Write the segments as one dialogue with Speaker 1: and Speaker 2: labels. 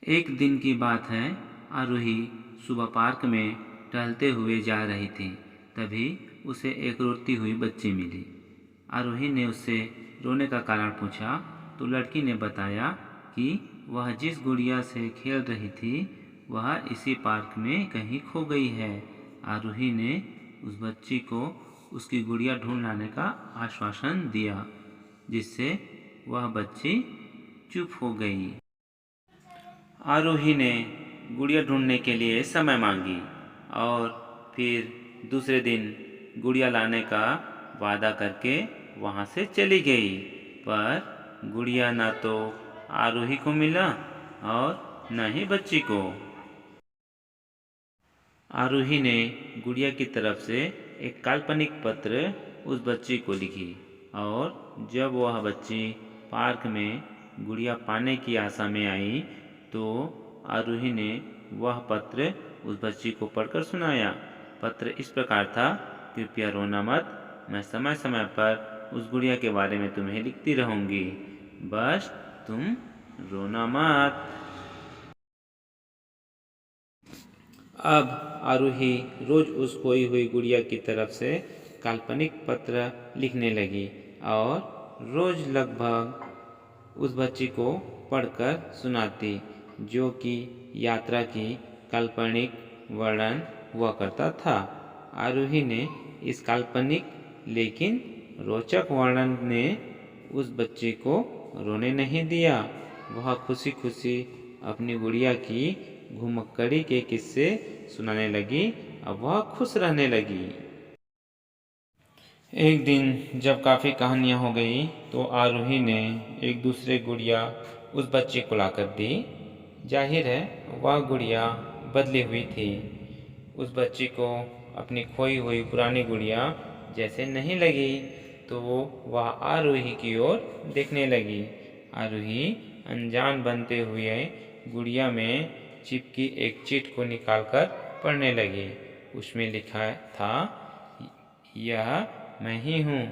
Speaker 1: एक दिन की बात है। आरोही सुबह पार्क में टहलते हुए जा रही थी। तभी उसे एक रोती हुई बच्ची मिली। आरोही ने उससे रोने का कारण पूछा तो लड़की ने बताया कि वह जिस गुड़िया से खेल रही थी वह इसी पार्क में कहीं खो गई है। आरोही ने उस बच्ची को उसकी गुड़िया ढूंढ लाने का आश्वासन दिया, जिससे वह बच्ची चुप हो गई। आरोही ने गुड़िया ढूंढने के लिए समय मांगी और फिर दूसरे दिन गुड़िया लाने का वादा करके वहाँ से चली गई। पर गुड़िया ना तो आरोही को मिला और न ही बच्ची को। आरोही ने गुड़िया की तरफ से एक काल्पनिक पत्र उस बच्ची को लिखी और जब वह बच्ची पार्क में गुड़िया पाने की आशा में आई तो आरोही ने वह पत्र उस बच्ची को पढ़कर सुनाया। पत्र इस प्रकार था, कृपया रोना मत, मैं समय समय पर उस गुड़िया के बारे में तुम्हें लिखती रहूँगी, बस तुम रोना मत। अब आरोही रोज उस खोई हुई गुड़िया की तरफ से काल्पनिक पत्र लिखने लगी और रोज लगभग उस बच्ची को पढ़कर सुनाती, जो कि यात्रा की काल्पनिक वर्णन हुआ करता था। आरोही ने इस काल्पनिक लेकिन रोचक वर्णन ने उस बच्ची को रोने नहीं दिया। वह खुशी खुशी अपनी गुड़िया की घुमक्कड़ी के किस्से सुनाने लगी। अब वह खुश रहने लगी। एक दिन जब काफ़ी कहानियाँ हो गई तो आरोही ने एक दूसरे गुड़िया उस बच्चे को लाकर दी। जाहिर है वह गुड़िया बदली हुई थी। उस बच्ची को अपनी खोई हुई पुरानी गुड़िया जैसे नहीं लगी तो वह आरोही की ओर देखने लगी। आरोही अनजान बनते हुए गुड़िया में चिपकी एक चिट को निकालकर पढ़ने लगी। उसमें लिखा था, यह मैं ही हूँ,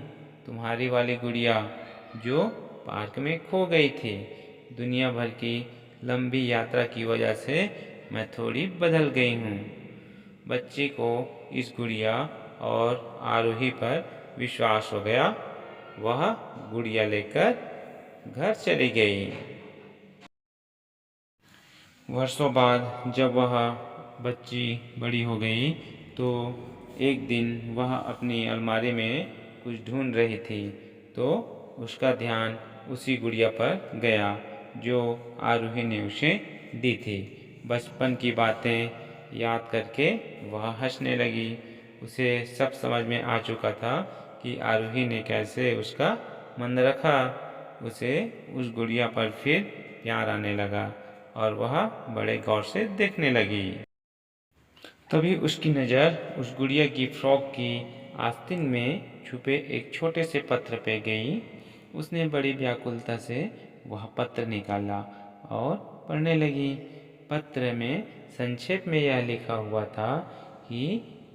Speaker 1: तुम्हारी वाली गुड़िया जो पार्क में खो गई थी। दुनिया भर की लंबी यात्रा की वजह से मैं थोड़ी बदल गई हूँ। बच्ची को इस गुड़िया और आरोही पर विश्वास हो गया। वह गुड़िया लेकर घर चली गई। वर्षों बाद जब वह बच्ची बड़ी हो गई तो एक दिन वह अपनी अलमारी में कुछ ढूंढ रही थी तो उसका ध्यान उसी गुड़िया पर गया जो आरोही ने उसे दी थी। बचपन की बातें याद करके वह हंसने लगी। उसे सब समझ में आ चुका था कि आरोही ने कैसे उसका मन रखा। उसे उस गुड़िया पर फिर प्यार आने लगा और वह बड़े गौर से देखने लगी। तभी उसकी नज़र उस गुड़िया की फ्रॉक की आस्तीन में छुपे एक छोटे से पत्र पे गई। उसने बड़ी व्याकुलता से वह पत्र निकाला और पढ़ने लगी। पत्र में संक्षेप में यह लिखा हुआ था कि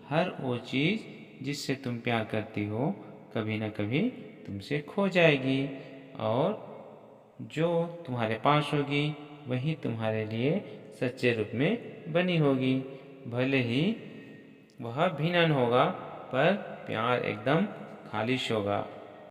Speaker 1: हर वो चीज़ जिससे तुम प्यार करती हो कभी न कभी तुमसे खो जाएगी और जो तुम्हारे पास होगी वही तुम्हारे लिए सच्चे रूप में बनी होगी। भले ही वह भिन्न होगा पर प्यार एकदम खालिश होगा।